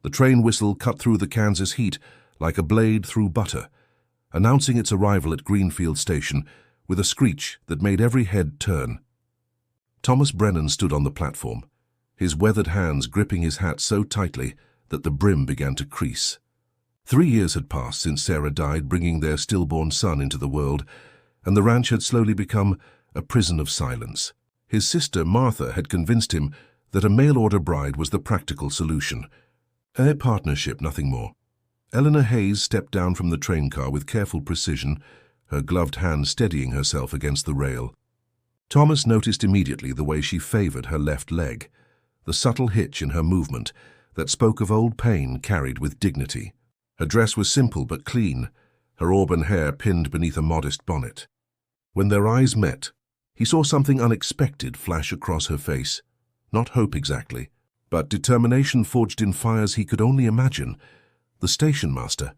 The train whistle cut through the Kansas heat like a blade through butter, announcing its arrival at Greenfield Station with a screech that made every head turn. Thomas Brennan stood on the platform, his weathered hands gripping his hat so tightly that the brim began to crease. 3 years had passed since Sarah died, bringing their stillborn son into the world, and the ranch had slowly become a prison of silence. His sister, Martha, had convinced him that a mail-order bride was the practical solution. A partnership, nothing more. Eleanor Hayes stepped down from the train car with careful precision, her gloved hand steadying herself against the rail. Thomas noticed immediately the way she favored her left leg, the subtle hitch in her movement that spoke of old pain carried with dignity. Her dress was simple but clean, her auburn hair pinned beneath a modest bonnet. When their eyes met, he saw something unexpected flash across her face. Not hope exactly, but determination forged in fires he could only imagine. The station master,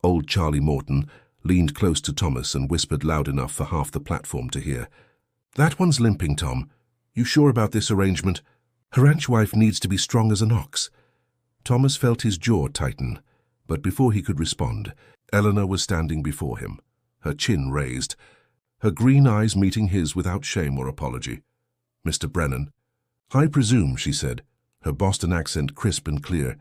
old Charlie Morton, leaned close to Thomas and whispered loud enough for half the platform to hear. "That one's limping, Tom. You sure about this arrangement? Her ranch wife needs to be strong as an ox." Thomas felt his jaw tighten, but before he could respond, Eleanor was standing before him, her chin raised, her green eyes meeting his without shame or apology. "Mr. Brennan." "I presume," she said, her Boston accent crisp and clear.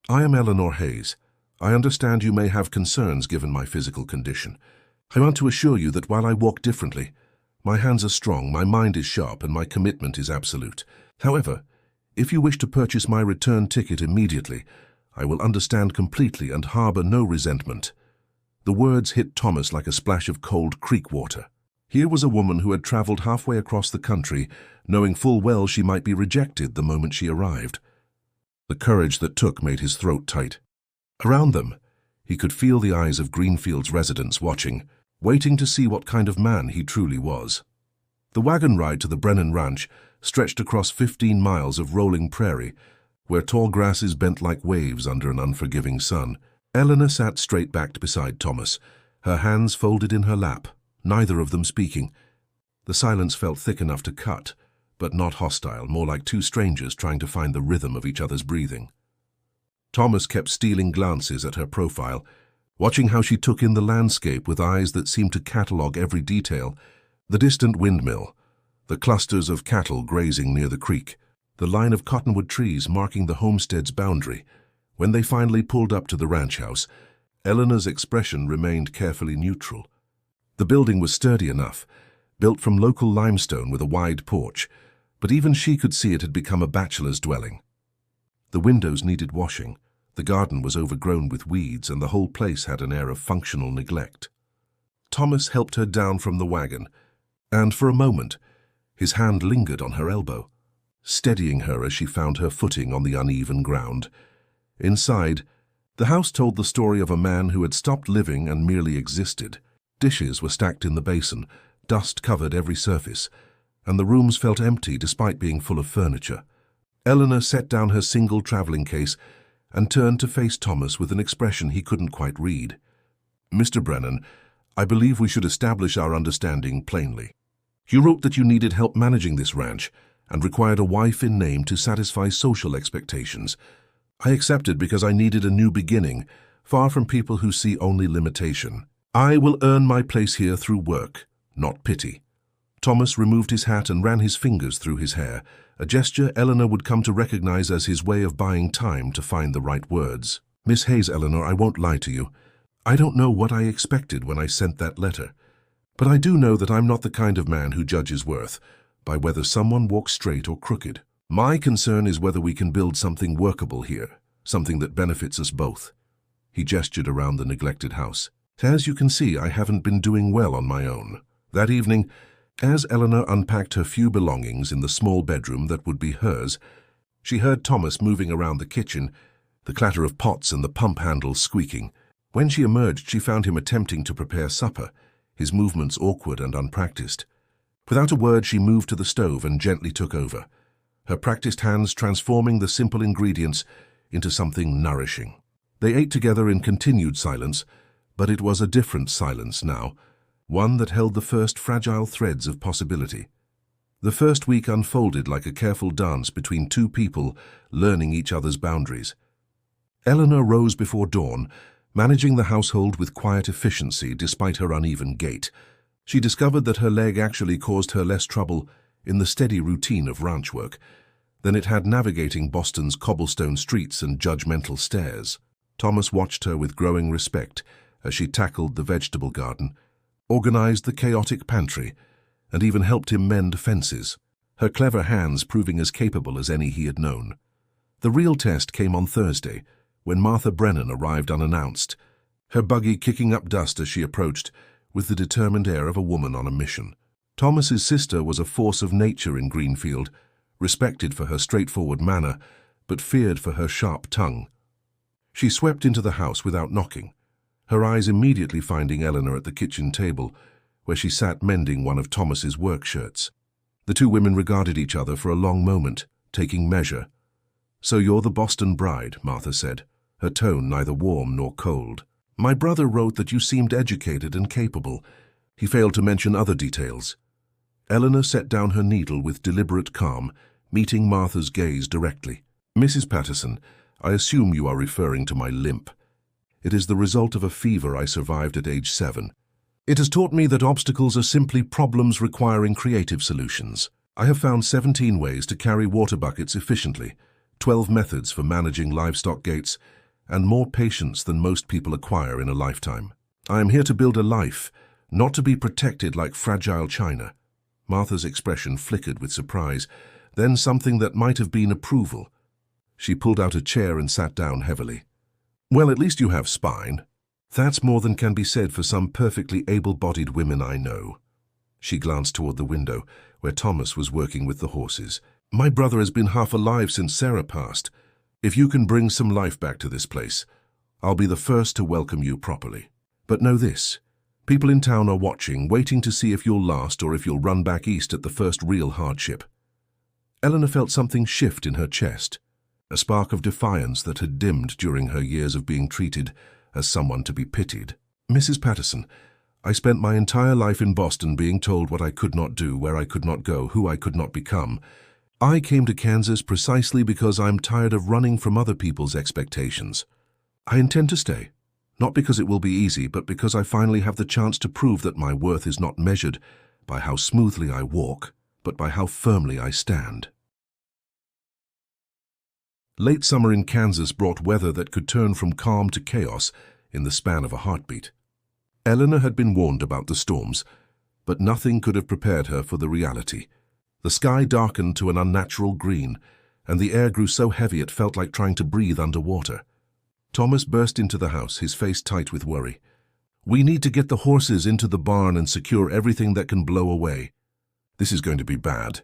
"I am Eleanor Hayes. I understand you may have concerns given my physical condition. I want to assure you that while I walk differently, my hands are strong, my mind is sharp, and my commitment is absolute. However, if you wish to purchase my return ticket immediately, I will understand completely and harbor no resentment." The words hit Thomas like a splash of cold creek water. Here was a woman who had traveled halfway across the country, knowing full well she might be rejected the moment she arrived. The courage that took made his throat tight. Around them, he could feel the eyes of Greenfield's residents watching, waiting to see what kind of man he truly was. The wagon ride to the Brennan Ranch stretched across 15 miles of rolling prairie, where tall grasses bent like waves under an unforgiving sun. Eleanor sat straight-backed beside Thomas, her hands folded in her lap, neither of them speaking. The silence felt thick enough to cut, but not hostile, more like two strangers trying to find the rhythm of each other's breathing. Thomas kept stealing glances at her profile, watching how she took in the landscape with eyes that seemed to catalogue every detail. The distant windmill, the clusters of cattle grazing near the creek, the line of cottonwood trees marking the homestead's boundary. When they finally pulled up to the ranch house, Eleanor's expression remained carefully neutral. The building was sturdy enough, built from local limestone with a wide porch, but even she could see it had become a bachelor's dwelling. The windows needed washing, the garden was overgrown with weeds, and the whole place had an air of functional neglect. Thomas helped her down from the wagon, and for a moment, his hand lingered on her elbow, steadying her as she found her footing on the uneven ground. Inside, the house told the story of a man who had stopped living and merely existed. Dishes were stacked in the basin, dust covered every surface, and the rooms felt empty despite being full of furniture. Eleanor set down her single traveling case and turned to face Thomas with an expression he couldn't quite read. "Mr. Brennan, I believe we should establish our understanding plainly. You wrote that you needed help managing this ranch and required a wife in name to satisfy social expectations. I accepted because I needed a new beginning, far from people who see only limitation. I will earn my place here through work, not pity." Thomas removed his hat and ran his fingers through his hair, a gesture Eleanor would come to recognize as his way of buying time to find the right words. "Miss Hayes, Eleanor, I won't lie to you. I don't know what I expected when I sent that letter. But I do know that I'm not the kind of man who judges worth by whether someone walks straight or crooked. My concern is whether we can build something workable here, something that benefits us both." He gestured around the neglected house. "As you can see, I haven't been doing well on my own." That evening, as Eleanor unpacked her few belongings in the small bedroom that would be hers, she heard Thomas moving around the kitchen, the clatter of pots and the pump handles squeaking. When she emerged, she found him attempting to prepare supper, his movements awkward and unpracticed. Without a word, she moved to the stove and gently took over, her practiced hands transforming the simple ingredients into something nourishing. They ate together in continued silence, but it was a different silence now, one that held the first fragile threads of possibility. The first week unfolded like a careful dance between two people learning each other's boundaries. Eleanor rose before dawn, managing the household with quiet efficiency despite her uneven gait. She discovered that her leg actually caused her less trouble in the steady routine of ranch work than it had navigating Boston's cobblestone streets and judgmental stairs. Thomas watched her with growing respect as she tackled the vegetable garden, organized the chaotic pantry, and even helped him mend fences, her clever hands proving as capable as any he had known. The real test came on Thursday, when Martha Brennan arrived unannounced, her buggy kicking up dust as she approached, with the determined air of a woman on a mission. Thomas's sister was a force of nature in Greenfield, respected for her straightforward manner, but feared for her sharp tongue. She swept into the house without knocking, her eyes immediately finding Eleanor at the kitchen table, where she sat mending one of Thomas's work shirts. The two women regarded each other for a long moment, taking measure. "So you're the Boston bride," Martha said, her tone neither warm nor cold. "My brother wrote that you seemed educated and capable. He failed to mention other details." Eleanor set down her needle with deliberate calm, meeting Martha's gaze directly. "Mrs. Patterson, I assume you are referring to my limp. It is the result of a fever I survived at age 7. It has taught me that obstacles are simply problems requiring creative solutions. I have found 17 ways to carry water buckets efficiently, 12 methods for managing livestock gates, and more patience than most people acquire in a lifetime. I am here to build a life, not to be protected like fragile china." Martha's expression flickered with surprise, then something that might have been approval. She pulled out a chair and sat down heavily. "Well, at least you have spine. That's more than can be said for some perfectly able-bodied women I know." She glanced toward the window, where Thomas was working with the horses. "My brother has been half alive since Sarah passed. If you can bring some life back to this place, I'll be the first to welcome you properly. But know this, people in town are watching, waiting to see if you'll last or if you'll run back east at the first real hardship." Eleanor felt something shift in her chest, a spark of defiance that had dimmed during her years of being treated as someone to be pitied. "Mrs. Patterson, I spent my entire life in Boston being told what I could not do, where I could not go, who I could not become. I came to Kansas precisely because I'm tired of running from other people's expectations. I intend to stay, not because it will be easy, but because I finally have the chance to prove that my worth is not measured by how smoothly I walk, but by how firmly I stand." Late summer in Kansas brought weather that could turn from calm to chaos in the span of a heartbeat. Eleanor had been warned about the storms, but nothing could have prepared her for the reality. The sky darkened to an unnatural green, and the air grew so heavy it felt like trying to breathe underwater. Thomas burst into the house, his face tight with worry. "We need to get the horses into the barn and secure everything that can blow away. This is going to be bad."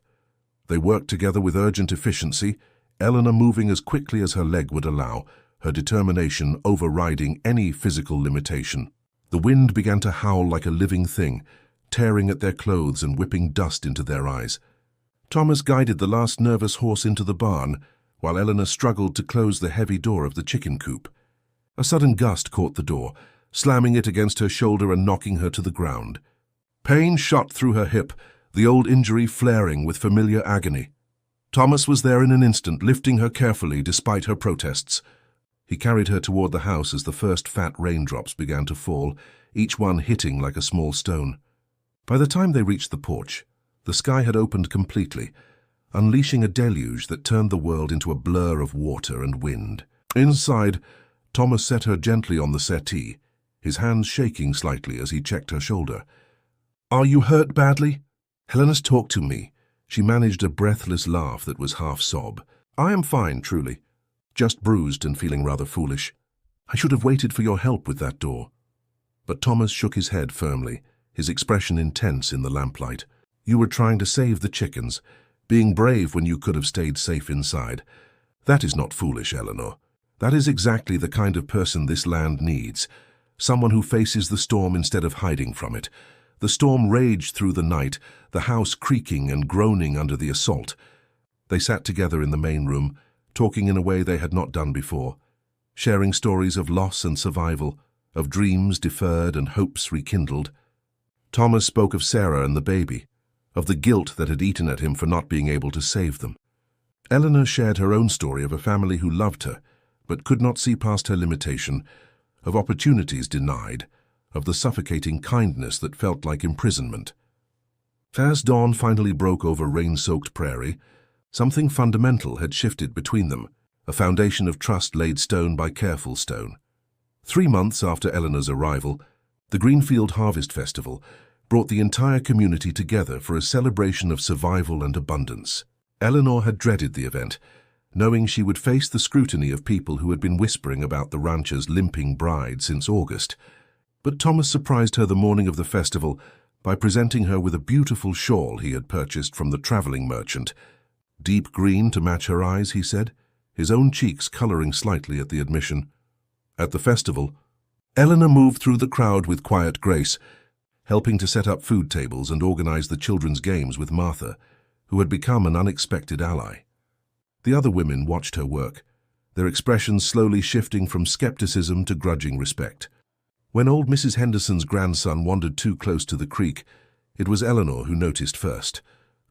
They worked together with urgent efficiency, Eleanor moving as quickly as her leg would allow, her determination overriding any physical limitation. The wind began to howl like a living thing, tearing at their clothes and whipping dust into their eyes. Thomas guided the last nervous horse into the barn, while Eleanor struggled to close the heavy door of the chicken coop. A sudden gust caught the door, slamming it against her shoulder and knocking her to the ground. Pain shot through her hip, the old injury flaring with familiar agony. Thomas was there in an instant, lifting her carefully despite her protests. He carried her toward the house as the first fat raindrops began to fall, each one hitting like a small stone. By the time they reached the porch, the sky had opened completely, unleashing a deluge that turned the world into a blur of water and wind. Inside, Thomas set her gently on the settee, his hands shaking slightly as he checked her shoulder. "Are you hurt badly?" "Eleanor's talked to me." She managed a breathless laugh that was half sob. "I am fine, truly. Just bruised and feeling rather foolish. I should have waited for your help with that door." But Thomas shook his head firmly, his expression intense in the lamplight. "You were trying to save the chickens, being brave when you could have stayed safe inside. That is not foolish, Eleanor. That is exactly the kind of person this land needs. Someone who faces the storm instead of hiding from it. The storm raged through the night, the house creaking and groaning under the assault. They sat together in the main room, talking in a way they had not done before, sharing stories of loss and survival, of dreams deferred and hopes rekindled. Thomas spoke of Sarah and the baby, of the guilt that had eaten at him for not being able to save them. Eleanor shared her own story of a family who loved her, but could not see past her limitation, of opportunities denied, of the suffocating kindness that felt like imprisonment. As dawn finally broke over rain-soaked prairie, something fundamental had shifted between them, a foundation of trust laid stone by careful stone. 3 months after Eleanor's arrival, the Greenfield Harvest Festival brought the entire community together for a celebration of survival and abundance. Eleanor had dreaded the event, knowing she would face the scrutiny of people who had been whispering about the rancher's limping bride since August. But Thomas surprised her the morning of the festival by presenting her with a beautiful shawl he had purchased from the traveling merchant. Deep green to match her eyes, he said, his own cheeks coloring slightly at the admission. At the festival, Eleanor moved through the crowd with quiet grace, helping to set up food tables and organize the children's games with Martha, who had become an unexpected ally. The other women watched her work, their expressions slowly shifting from skepticism to grudging respect. When old Mrs. Henderson's grandson wandered too close to the creek, it was Eleanor who noticed first,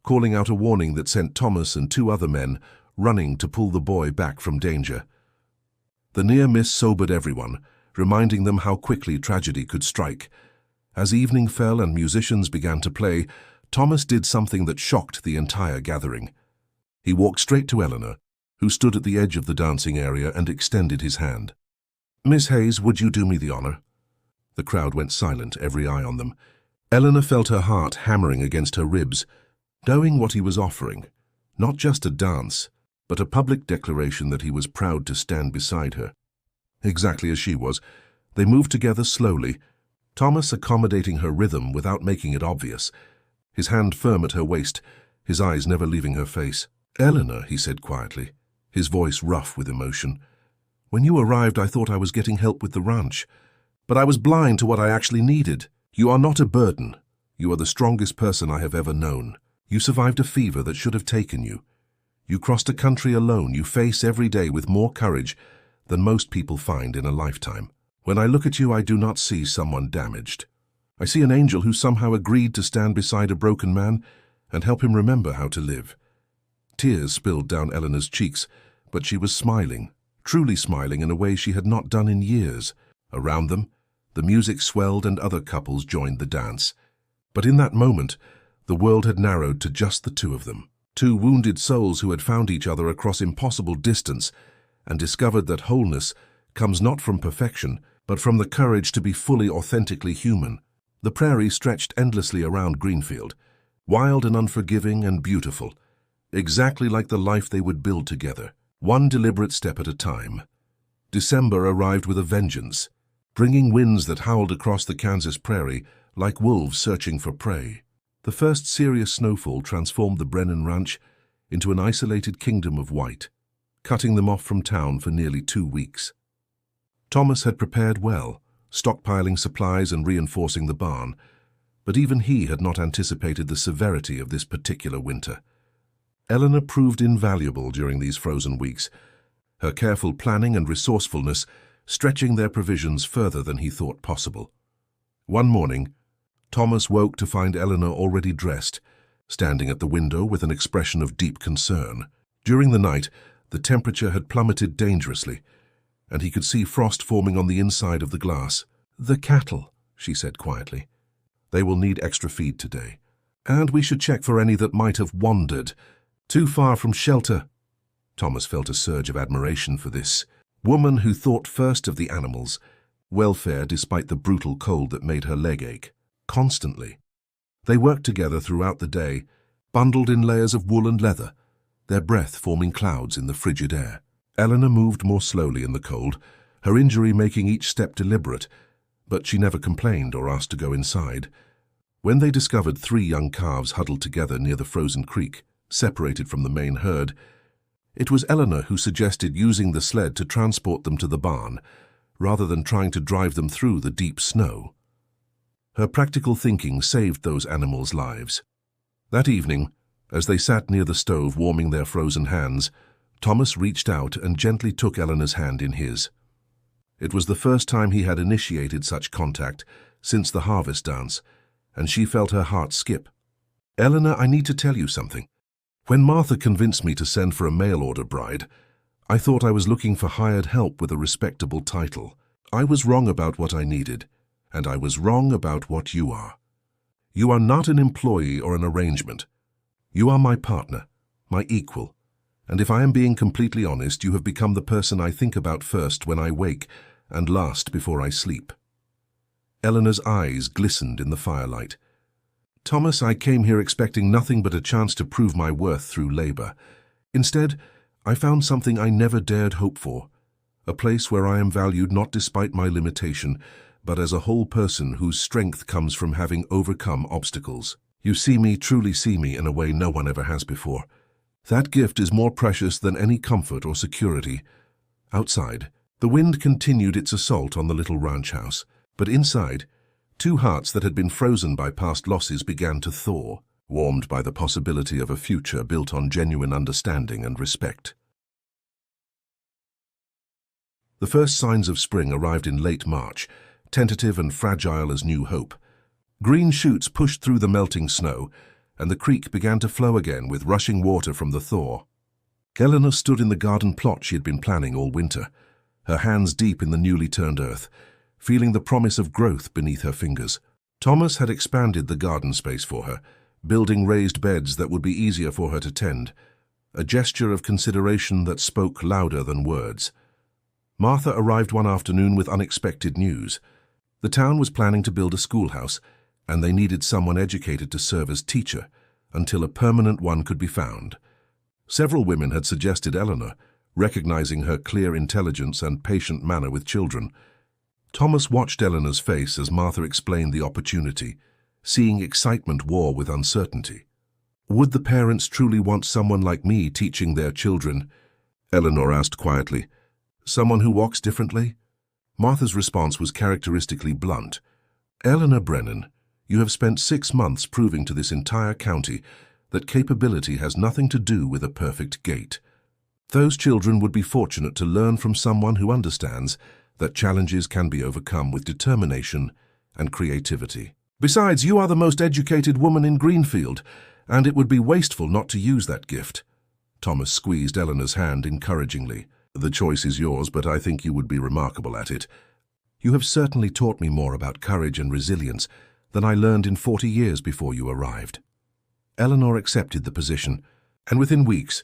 calling out a warning that sent Thomas and 2 other men running to pull the boy back from danger. The near miss sobered everyone, reminding them how quickly tragedy could strike. As evening fell and musicians began to play, Thomas did something that shocked the entire gathering. He walked straight to Eleanor, who stood at the edge of the dancing area, and extended his hand. "Miss Hayes, would you do me the honor?" The crowd went silent, every eye on them. Eleanor felt her heart hammering against her ribs, knowing what he was offering. Not just a dance, but a public declaration that he was proud to stand beside her. Exactly as she was, they moved together slowly, Thomas accommodating her rhythm without making it obvious, his hand firm at her waist, his eyes never leaving her face. "Eleanor," he said quietly, his voice rough with emotion, "when you arrived I thought I was getting help with the ranch, but I was blind to what I actually needed. You are not a burden. You are the strongest person I have ever known. You survived a fever that should have taken you. You crossed a country alone. You face every day with more courage than most people find in a lifetime. When I look at you, I do not see someone damaged. I see an angel who somehow agreed to stand beside a broken man and help him remember how to live." Tears spilled down Eleanor's cheeks, but she was smiling, truly smiling in a way she had not done in years. Around them, the music swelled and other couples joined the dance. But in that moment, the world had narrowed to just the 2 of them. 2 wounded souls who had found each other across impossible distance and discovered that wholeness comes not from perfection, but from the courage to be fully authentically human. The prairie stretched endlessly around Greenfield, wild and unforgiving and beautiful, exactly like the life they would build together, one deliberate step at a time. December arrived with a vengeance, bringing winds that howled across the Kansas prairie like wolves searching for prey. The first serious snowfall transformed the Brennan Ranch into an isolated kingdom of white, cutting them off from town for nearly 2 weeks. Thomas had prepared well, stockpiling supplies and reinforcing the barn, but even he had not anticipated the severity of this particular winter. Eleanor proved invaluable during these frozen weeks, her careful planning and resourcefulness stretching their provisions further than he thought possible. One morning, Thomas woke to find Eleanor already dressed, standing at the window with an expression of deep concern. During the night, the temperature had plummeted dangerously, and he could see frost forming on the inside of the glass. "The cattle," she said quietly. "They will need extra feed today, and we should check for any that might have wandered too far from shelter." Thomas felt a surge of admiration for this woman who thought first of the animals' welfare despite the brutal cold that made her leg ache. Constantly, they worked together throughout the day, bundled in layers of wool and leather, their breath forming clouds in the frigid air. Eleanor moved more slowly in the cold, her injury making each step deliberate, but she never complained or asked to go inside. When they discovered 3 young calves huddled together near the frozen creek, separated from the main herd, it was Eleanor who suggested using the sled to transport them to the barn, rather than trying to drive them through the deep snow. Her practical thinking saved those animals' lives. That evening, as they sat near the stove warming their frozen hands, Thomas reached out and gently took Eleanor's hand in his. It was the first time he had initiated such contact since the harvest dance, and she felt her heart skip. "Eleanor, I need to tell you something. When Martha convinced me to send for a mail-order bride, I thought I was looking for hired help with a respectable title. I was wrong about what I needed, and I was wrong about what you are. You are not an employee or an arrangement. You are my partner, my equal, and if I am being completely honest, you have become the person I think about first when I wake and last before I sleep." Eleanor's eyes glistened in the firelight. "Thomas, I came here expecting nothing but a chance to prove my worth through labor. Instead, I found something I never dared hope for, a place where I am valued not despite my limitation, but as a whole person whose strength comes from having overcome obstacles. You see me, truly see me, in a way no one ever has before. That gift is more precious than any comfort or security." Outside, the wind continued its assault on the little ranch house, but inside, two hearts that had been frozen by past losses began to thaw, warmed by the possibility of a future built on genuine understanding and respect. The first signs of spring arrived in late March, tentative and fragile as new hope. Green shoots pushed through the melting snow, and the creek began to flow again with rushing water from the thaw. Eleanor stood in the garden plot she had been planning all winter, her hands deep in the newly turned earth, feeling the promise of growth beneath her fingers. Thomas had expanded the garden space for her, building raised beds that would be easier for her to tend, a gesture of consideration that spoke louder than words. Martha arrived one afternoon with unexpected news. The town was planning to build a schoolhouse, and they needed someone educated to serve as teacher until a permanent one could be found. Several women had suggested Eleanor, recognizing her clear intelligence and patient manner with children. Thomas watched Eleanor's face as Martha explained the opportunity, seeing excitement war with uncertainty. "Would the parents truly want someone like me teaching their children?" Eleanor asked quietly. "Someone who walks differently?" Martha's response was characteristically blunt. "Eleanor Brennan, you have spent 6 months proving to this entire county that capability has nothing to do with a perfect gait. Those children would be fortunate to learn from someone who understands that challenges can be overcome with determination and creativity. Besides, you are the most educated woman in Greenfield, and it would be wasteful not to use that gift." Thomas squeezed Eleanor's hand encouragingly. "The choice is yours, but I think you would be remarkable at it. You have certainly taught me more about courage and resilience than I learned in 40 years before you arrived." Eleanor accepted the position, and within weeks,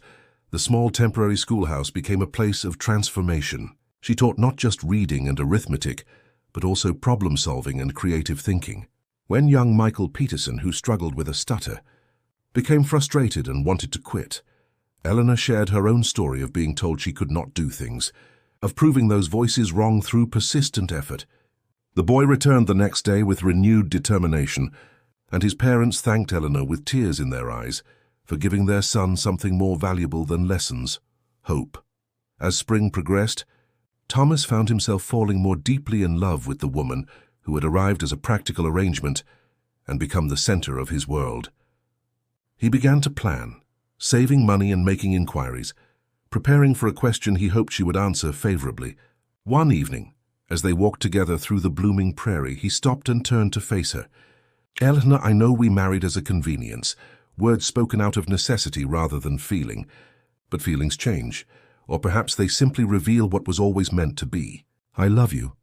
the small temporary schoolhouse became a place of transformation. She taught not just reading and arithmetic, but also problem-solving and creative thinking. When young Michael Peterson, who struggled with a stutter, became frustrated and wanted to quit, Eleanor shared her own story of being told she could not do things, of proving those voices wrong through persistent effort. The boy returned the next day with renewed determination, and his parents thanked Eleanor with tears in their eyes for giving their son something more valuable than lessons: hope. As spring progressed, Thomas found himself falling more deeply in love with the woman who had arrived as a practical arrangement and become the center of his world. He began to plan, saving money and making inquiries, preparing for a question he hoped she would answer favorably. One evening, as they walked together through the blooming prairie, he stopped and turned to face her. "Eleanor, I know we married as a convenience, words spoken out of necessity rather than feeling. But feelings change, or perhaps they simply reveal what was always meant to be. I love you,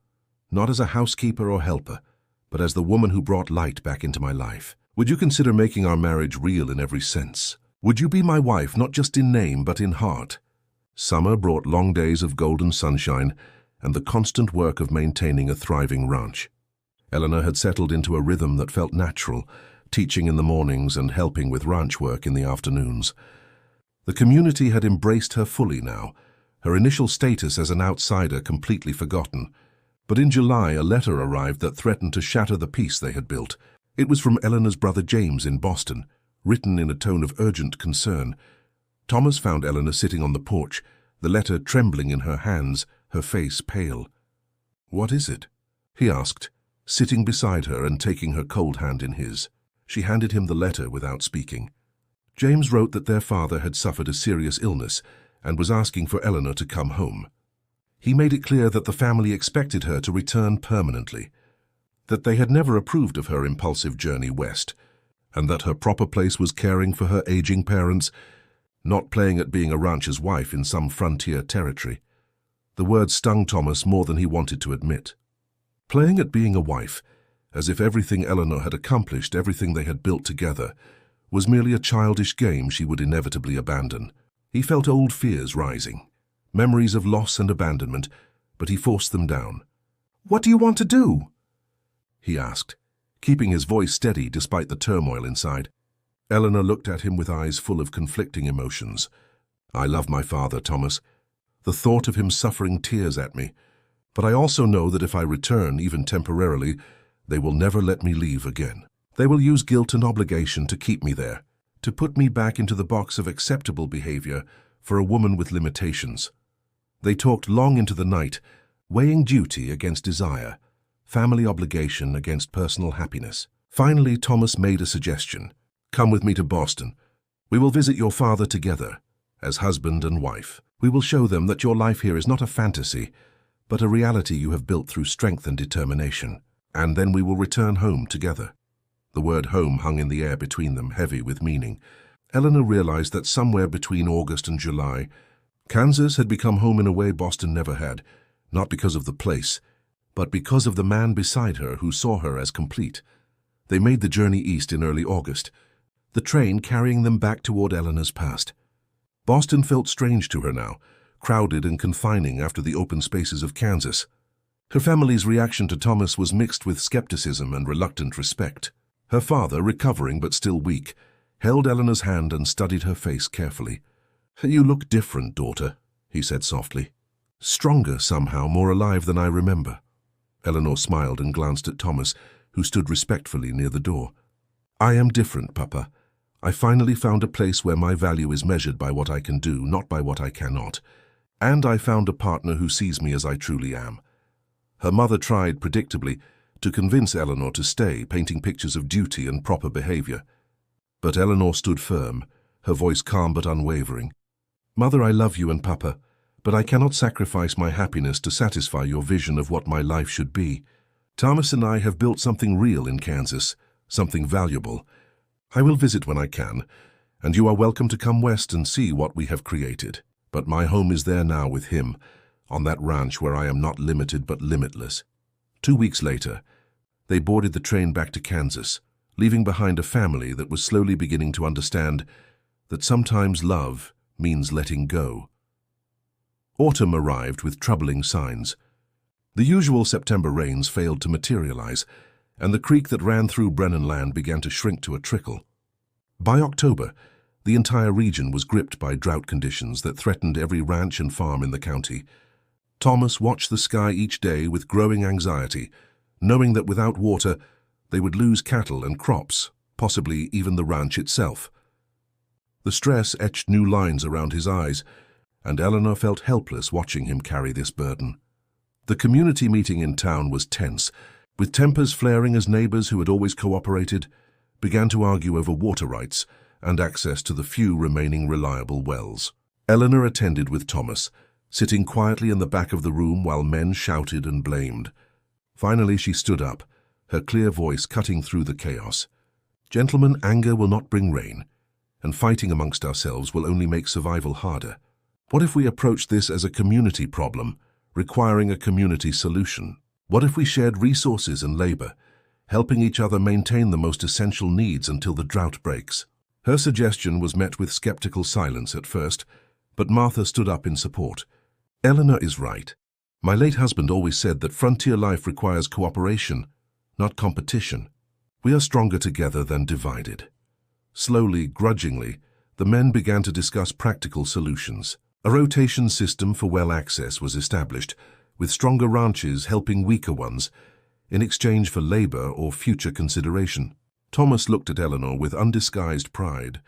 not as a housekeeper or helper, but as the woman who brought light back into my life. Would you consider making our marriage real in every sense? Would you be my wife, not just in name, but in heart?" Summer brought long days of golden sunshine and the constant work of maintaining a thriving ranch. Eleanor had settled into a rhythm that felt natural, teaching in the mornings and helping with ranch work in the afternoons. The community had embraced her fully now, her initial status as an outsider completely forgotten. But in July, a letter arrived that threatened to shatter the peace they had built. It was from Eleanor's brother James in Boston, written in a tone of urgent concern. Thomas found Eleanor sitting on the porch, the letter trembling in her hands, her face pale. "What is it?" he asked, sitting beside her and taking her cold hand in his. She handed him the letter without speaking. James wrote that their father had suffered a serious illness and was asking for Eleanor to come home. He made it clear that the family expected her to return permanently, that they had never approved of her impulsive journey west, and that her proper place was caring for her aging parents, not playing at being a rancher's wife in some frontier territory. The word stung Thomas more than he wanted to admit. Playing at being a wife, as if everything Eleanor had accomplished, everything they had built together, was merely a childish game she would inevitably abandon. He felt old fears rising, memories of loss and abandonment, but he forced them down. "What do you want to do?" he asked, keeping his voice steady despite the turmoil inside. Eleanor looked at him with eyes full of conflicting emotions. "I love my father, Thomas. The thought of him suffering tears at me. But I also know that if I return, even temporarily, they will never let me leave again. They will use guilt and obligation to keep me there, to put me back into the box of acceptable behavior for a woman with limitations." They talked long into the night, weighing duty against desire, family obligation against personal happiness. Finally, Thomas made a suggestion. "Come with me to Boston. We will visit your father together, as husband and wife. We will show them that your life here is not a fantasy, but a reality you have built through strength and determination. And then we will return home together." The word home hung in the air between them, heavy with meaning. Eleanor realized that somewhere between August and July, Kansas had become home in a way Boston never had, not because of the place, but because of the man beside her who saw her as complete. They made the journey east in early August, the train carrying them back toward Eleanor's past. Boston felt strange to her now, crowded and confining after the open spaces of Kansas. Her family's reaction to Thomas was mixed with skepticism and reluctant respect. Her father, recovering but still weak, held Eleanor's hand and studied her face carefully. "You look different, daughter," he said softly. "Stronger somehow, more alive than I remember." Eleanor smiled and glanced at Thomas, who stood respectfully near the door. "I am different, Papa. I finally found a place where my value is measured by what I can do, not by what I cannot. And I found a partner who sees me as I truly am." Her mother tried, predictably, to convince Eleanor to stay, painting pictures of duty and proper behavior. But Eleanor stood firm, her voice calm but unwavering. "Mother, I love you and Papa, but I cannot sacrifice my happiness to satisfy your vision of what my life should be. Thomas and I have built something real in Kansas, something valuable. I will visit when I can, and you are welcome to come west and see what we have created. But my home is there now with him, on that ranch where I am not limited but limitless." 2 weeks later, they boarded the train back to Kansas, leaving behind a family that was slowly beginning to understand that sometimes love means letting go. Autumn arrived with troubling signs. The usual September rains failed to materialize, and the creek that ran through Brennan land began to shrink to a trickle. By October, the entire region was gripped by drought conditions that threatened every ranch and farm in the county. Thomas watched the sky each day with growing anxiety, knowing that without water, they would lose cattle and crops, possibly even the ranch itself. The stress etched new lines around his eyes, and Eleanor felt helpless watching him carry this burden. The community meeting in town was tense, with tempers flaring as neighbors who had always cooperated began to argue over water rights and access to the few remaining reliable wells. Eleanor attended with Thomas, sitting quietly in the back of the room while men shouted and blamed. Finally she stood up, her clear voice cutting through the chaos. "Gentlemen, anger will not bring rain, and fighting amongst ourselves will only make survival harder. What if we approach this as a community problem, requiring a community solution? What if we shared resources and labor, helping each other maintain the most essential needs until the drought breaks?" Her suggestion was met with skeptical silence at first, but Martha stood up in support. "Eleanor is right. My late husband always said that frontier life requires cooperation, not competition. We are stronger together than divided." Slowly, grudgingly, the men began to discuss practical solutions. A rotation system for well access was established, with stronger ranches helping weaker ones, in exchange for labor or future consideration. Thomas looked at Eleanor with undisguised pride,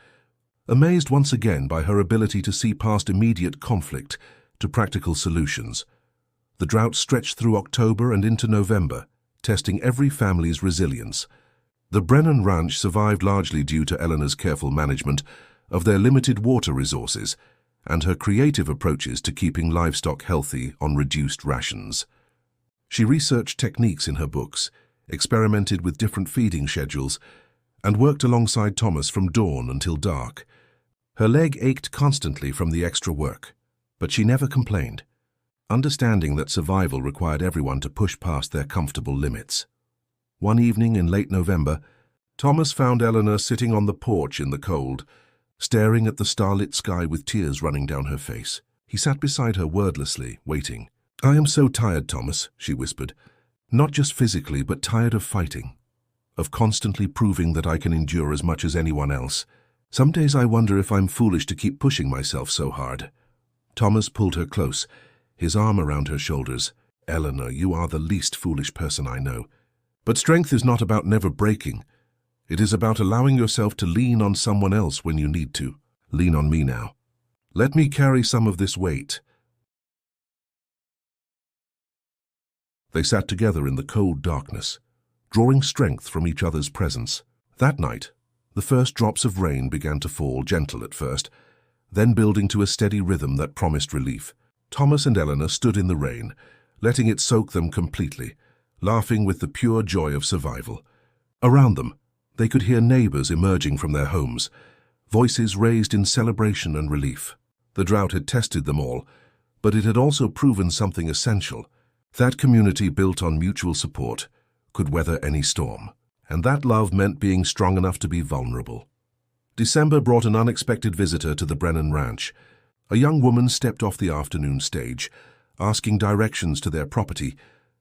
amazed once again by her ability to see past immediate conflict to practical solutions. The drought stretched through October and into November, testing every family's resilience. The Brennan Ranch survived largely due to Eleanor's careful management of their limited water resources and her creative approaches to keeping livestock healthy on reduced rations. She researched techniques in her books, experimented with different feeding schedules, and worked alongside Thomas from dawn until dark. Her leg ached constantly from the extra work, but she never complained, understanding that survival required everyone to push past their comfortable limits. One evening in late November, Thomas found Eleanor sitting on the porch in the cold, staring at the starlit sky with tears running down her face. He sat beside her wordlessly, waiting. "I am so tired, Thomas," she whispered. "Not just physically, but tired of fighting, of constantly proving that I can endure as much as anyone else. Some days I wonder if I'm foolish to keep pushing myself so hard." Thomas pulled her close, his arm around her shoulders. "Eleanor, you are the least foolish person I know. But strength is not about never breaking. It is about allowing yourself to lean on someone else when you need to. Lean on me now. Let me carry some of this weight." They sat together in the cold darkness, drawing strength from each other's presence. That night, the first drops of rain began to fall, gentle at first, then building to a steady rhythm that promised relief. Thomas and Eleanor stood in the rain, letting it soak them completely, laughing with the pure joy of survival. Around them, they could hear neighbors emerging from their homes, voices raised in celebration and relief. The drought had tested them all, but it had also proven something essential. That community built on mutual support could weather any storm, and that love meant being strong enough to be vulnerable. December brought an unexpected visitor to the Brennan Ranch. A young woman stepped off the afternoon stage, asking directions to their property,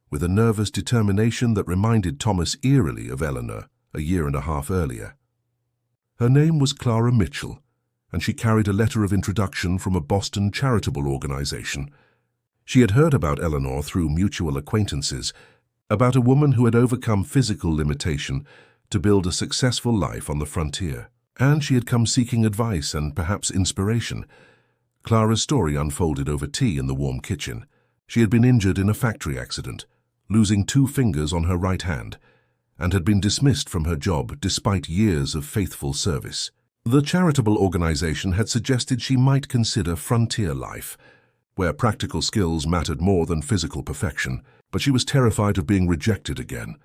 with a nervous determination that reminded Thomas eerily of Eleanor a year and a half earlier. Her name was Clara Mitchell, and she carried a letter of introduction from a Boston charitable organization. She had heard about Eleanor through mutual acquaintances, about a woman who had overcome physical limitation to build a successful life on the frontier. And she had come seeking advice and perhaps inspiration. Clara's story unfolded over tea in the warm kitchen. She had been injured in a factory accident, losing 2 fingers on her right hand, and had been dismissed from her job despite years of faithful service. The charitable organization had suggested she might consider frontier life, where practical skills mattered more than physical perfection, but she was terrified of being rejected again,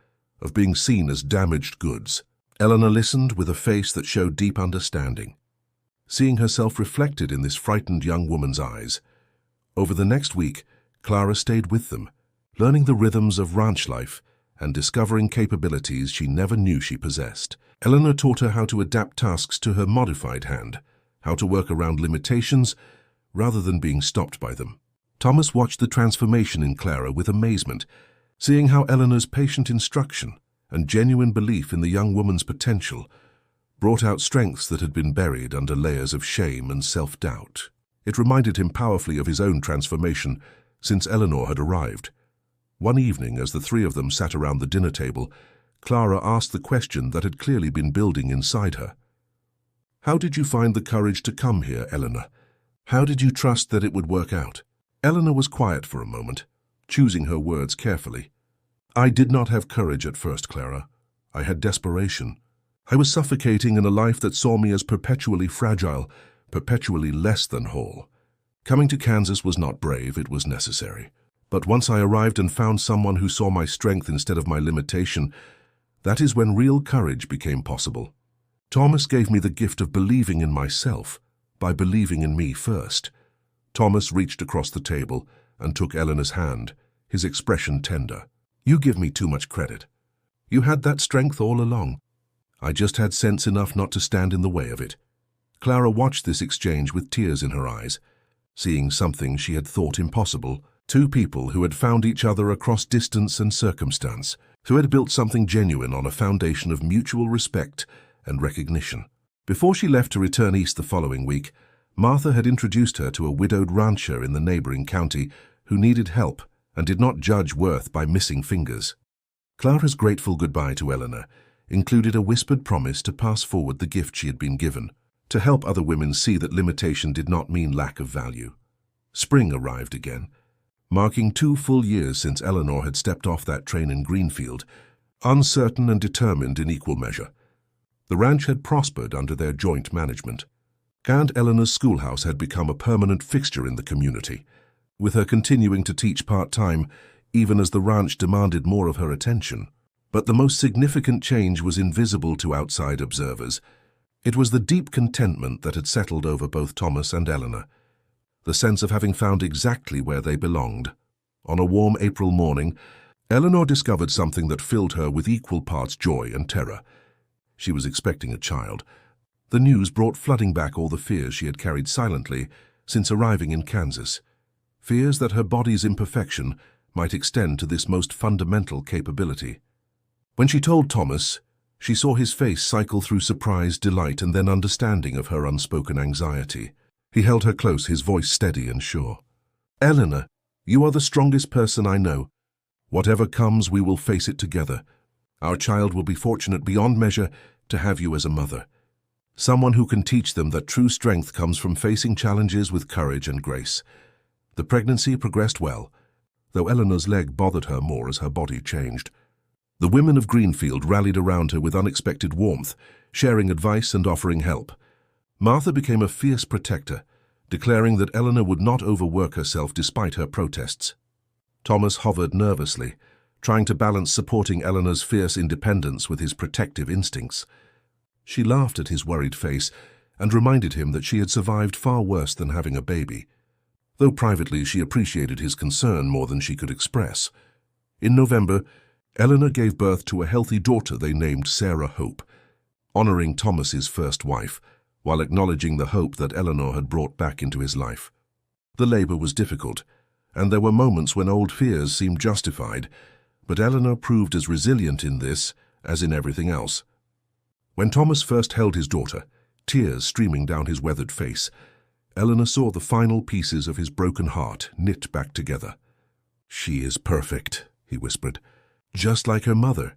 of being seen as damaged goods. Eleanor listened with a face that showed deep understanding, seeing herself reflected in this frightened young woman's eyes. Over the next week, Clara stayed with them, learning the rhythms of ranch life and discovering capabilities she never knew she possessed. Eleanor taught her how to adapt tasks to her modified hand, how to work around limitations rather than being stopped by them. Thomas watched the transformation in Clara with amazement, seeing how Eleanor's patient instruction and genuine belief in the young woman's potential brought out strengths that had been buried under layers of shame and self-doubt. It reminded him powerfully of his own transformation since Eleanor had arrived. One evening, as the 3 of them sat around the dinner table, Clara asked the question that had clearly been building inside her. "How did you find the courage to come here, Eleanor? How did you trust that it would work out?" Eleanor was quiet for a moment, choosing her words carefully. "I did not have courage at first, Clara. I had desperation. I was suffocating in a life that saw me as perpetually fragile, perpetually less than whole. Coming to Kansas was not brave, it was necessary. But once I arrived and found someone who saw my strength instead of my limitation, that is when real courage became possible. Thomas gave me the gift of believing in myself, by believing in me first." Thomas reached across the table and took Eleanor's hand, his expression tender. "You give me too much credit. You had that strength all along. I just had sense enough not to stand in the way of it." Clara watched this exchange with tears in her eyes, seeing something she had thought impossible. 2 people who had found each other across distance and circumstance, who had built something genuine on a foundation of mutual respect and recognition. Before she left to return east the following week, Martha had introduced her to a widowed rancher in the neighboring county who needed help and did not judge worth by missing fingers. Clara's grateful goodbye to Eleanor included a whispered promise to pass forward the gift she had been given, to help other women see that limitation did not mean lack of value. Spring arrived again, marking 2 full years since Eleanor had stepped off that train in Greenfield, uncertain and determined in equal measure. The ranch had prospered under their joint management. Aunt Eleanor's schoolhouse had become a permanent fixture in the community, with her continuing to teach part-time even as the ranch demanded more of her attention. But the most significant change was invisible to outside observers. It was the deep contentment that had settled over both Thomas and Eleanor, the sense of having found exactly where they belonged. On a warm April morning, Eleanor discovered something that filled her with equal parts joy and terror. She was expecting a child. The news brought flooding back all the fears she had carried silently since arriving in Kansas, fears that her body's imperfection might extend to this most fundamental capability. When she told Thomas, she saw his face cycle through surprise, delight, and then understanding of her unspoken anxiety. He held her close, his voice steady and sure. "Eleanor, you are the strongest person I know. Whatever comes, we will face it together. Our child will be fortunate beyond measure to have you as a mother. Someone who can teach them that true strength comes from facing challenges with courage and grace." The pregnancy progressed well, though Eleanor's leg bothered her more as her body changed. The women of Greenfield rallied around her with unexpected warmth, sharing advice and offering help. Martha became a fierce protector, declaring that Eleanor would not overwork herself despite her protests. Thomas hovered nervously, trying to balance supporting Eleanor's fierce independence with his protective instincts. She laughed at his worried face and reminded him that she had survived far worse than having a baby, though privately she appreciated his concern more than she could express. In November, Eleanor gave birth to a healthy daughter they named Sarah Hope, honoring Thomas's first wife, while acknowledging the hope that Eleanor had brought back into his life. The labor was difficult, and there were moments when old fears seemed justified, but Eleanor proved as resilient in this as in everything else. When Thomas first held his daughter, tears streaming down his weathered face, Eleanor saw the final pieces of his broken heart knit back together. "She is perfect," he whispered, "just like her mother."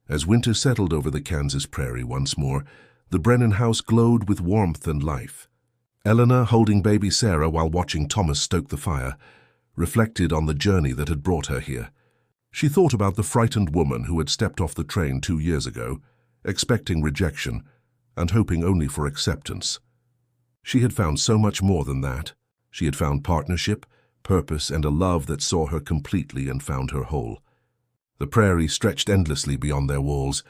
As winter settled over the Kansas prairie once more, the Brennan house glowed with warmth and life. Eleanor, holding baby Sarah while watching Thomas stoke the fire, reflected on the journey that had brought her here. She thought about the frightened woman who had stepped off the train 2 years ago, expecting rejection and hoping only for acceptance. She had found so much more than that. She had found partnership, purpose, and a love that saw her completely and found her whole. The prairie stretched endlessly beyond their walls,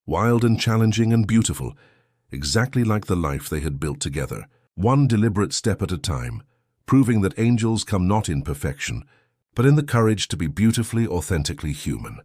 wild and challenging and beautiful, exactly like the life they had built together, one deliberate step at a time, proving that angels come not in perfection, but in the courage to be beautifully, authentically human.